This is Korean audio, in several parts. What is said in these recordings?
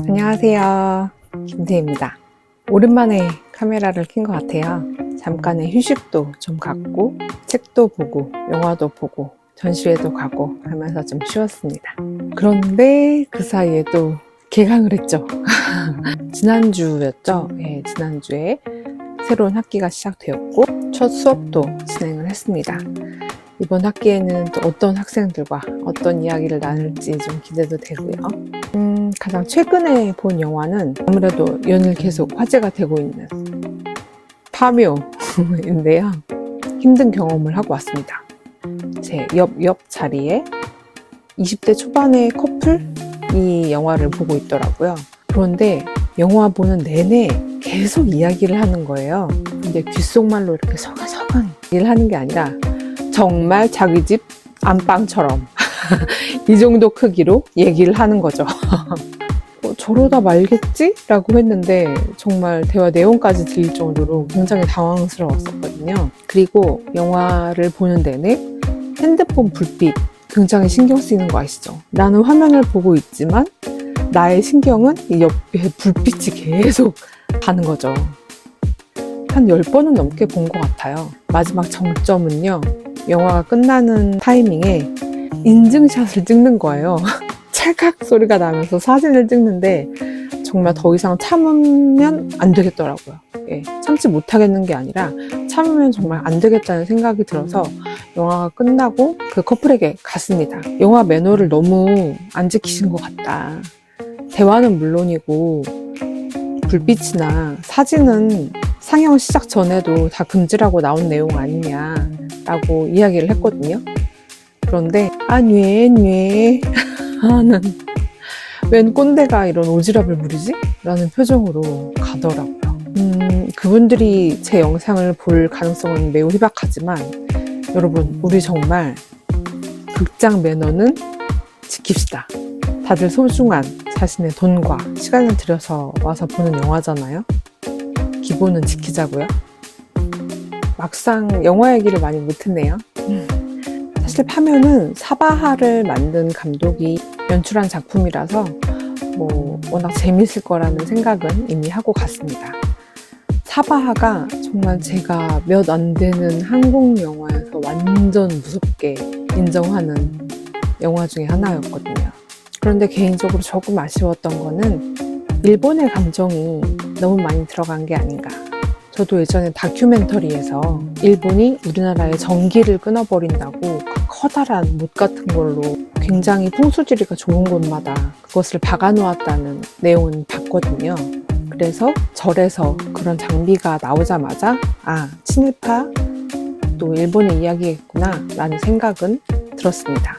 안녕하세요, 김태희입니다. 오랜만에 카메라를 킨 것 같아요. 잠깐의 휴식도 좀 갖고 책도 보고 영화도 보고 전시회도 가고 하면서 좀 쉬었습니다. 그런데 그 사이에 또 개강을 했죠. 지난주였죠. 네, 지난주에 새로운 학기가 시작되었고 첫 수업도 진행을 했습니다. 이번 학기에는 또 어떤 학생들과 어떤 이야기를 나눌지 좀 기대도 되고요. 가장 최근에 본 영화는 아무래도 연일 계속 화제가 되고 있는 파묘인데요. 힘든 경험을 하고 왔습니다. 제 옆 자리에 20대 초반의 커플이 영화를 보고 있더라고요. 그런데 영화 보는 내내 계속 이야기를 하는 거예요. 근데 귓속말로 이렇게 서가서간 얘기를 하는 게 아니라 정말 자기 집 안방처럼 이 정도 크기로 얘기를 하는 거죠. 저러다 말겠지? 라고 했는데 정말 대화 내용까지 들릴 정도로 굉장히 당황스러웠었거든요. 그리고 영화를 보는 내내 핸드폰 불빛 굉장히 신경 쓰이는 거 아시죠? 나는 화면을 보고 있지만 나의 신경은 이 옆에 불빛이 계속 가는 거죠. 한 10번은 넘게 본 것 같아요. 마지막 정점은요, 영화가 끝나는 타이밍에 인증샷을 찍는 거예요. 찰칵 소리가 나면서 사진을 찍는데 정말 더 이상 참으면 안 되겠더라고요. 예, 참지 못하겠는 게 아니라 참으면 정말 안 되겠다는 생각이 들어서 영화가 끝나고 그 커플에게 갔습니다. 영화 매너를 너무 안 지키신 것 같다. 대화는 물론이고 불빛이나 사진은 상영 시작 전에도 다 금지라고 나온 내용 아니냐라고 이야기를 했거든요. 그런데 뇌 하는 웬 꼰대가 이런 오지랖을 부리지? 라는 표정으로 가더라고요. 그분들이 제 영상을 볼 가능성은 매우 희박하지만 여러분, 우리 정말 극장 매너는 지킵시다. 다들 소중한 자신의 돈과 시간을 들여서 와서 보는 영화잖아요. 기본은 지키자고요. 막상 영화 얘기를 많이 못했네요. 사실 파묘는 사바하를 만든 감독이 연출한 작품이라서 워낙 재밌을 거라는 생각은 이미 하고 갔습니다. 사바하가 정말 제가 몇 안 되는 한국 영화에서 완전 무섭게 인정하는 영화 중에 하나였거든요. 그런데 개인적으로 조금 아쉬웠던 거는 일본의 감정이 너무 많이 들어간 게 아닌가. 저도 예전에 다큐멘터리에서 일본이 우리나라의 전기를 끊어버린다고 그 커다란 못 같은 걸로 굉장히 풍수지리가 좋은 곳마다 그것을 박아놓았다는 내용은 봤거든요. 그래서 절에서 그런 장비가 나오자마자 친일파 또 일본의 이야기겠구나 라는 생각은 들었습니다.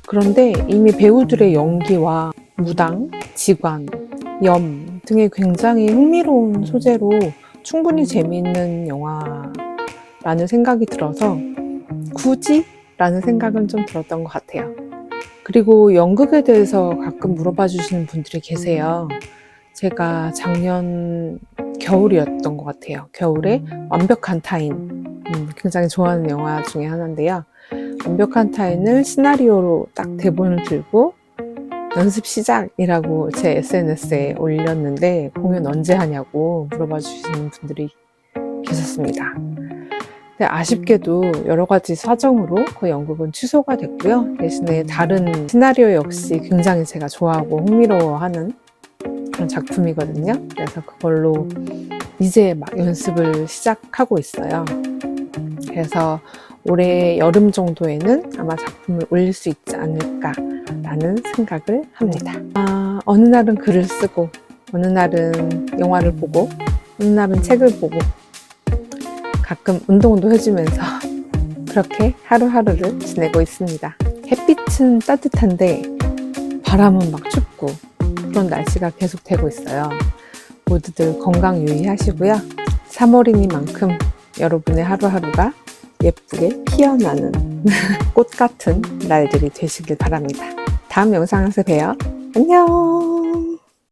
그런데 이미 배우들의 연기와 무당, 지관, 염 등의 굉장히 흥미로운 소재로 충분히 재미있는 영화라는 생각이 들어서 굳이? 라는 생각은 좀 들었던 것 같아요. 그리고 연극에 대해서 가끔 물어봐 주시는 분들이 계세요. 제가 작년 겨울이었던 것 같아요. 겨울에 완벽한 타인, 굉장히 좋아하는 영화 중에 하나인데요. 완벽한 타인을 시나리오로 딱 대본을 들고 연습 시작이라고 제 SNS에 올렸는데 공연 언제 하냐고 물어봐 주시는 분들이 계셨습니다. 근데 아쉽게도 여러 가지 사정으로 그 연극은 취소가 됐고요. 대신에 다른 시나리오 역시 굉장히 제가 좋아하고 흥미로워하는 그런 작품이거든요. 그래서 그걸로 이제 막 연습을 시작하고 있어요. 그래서 올해 여름 정도에는 아마 작품을 올릴 수 있지 않을까라는 생각을 합니다. 어느 날은 글을 쓰고, 어느 날은 영화를 보고, 어느 날은 책을 보고, 가끔 운동도 해주면서 그렇게 하루하루를 지내고 있습니다. 햇빛은 따뜻한데 바람은 막 춥고 그런 날씨가 계속 되고 있어요. 모두들 건강 유의하시고요. 3월이니만큼 여러분의 하루하루가 예쁘게 피어나는 꽃 같은 날들이 되시길 바랍니다. 다음 영상에서 봬요. 안녕.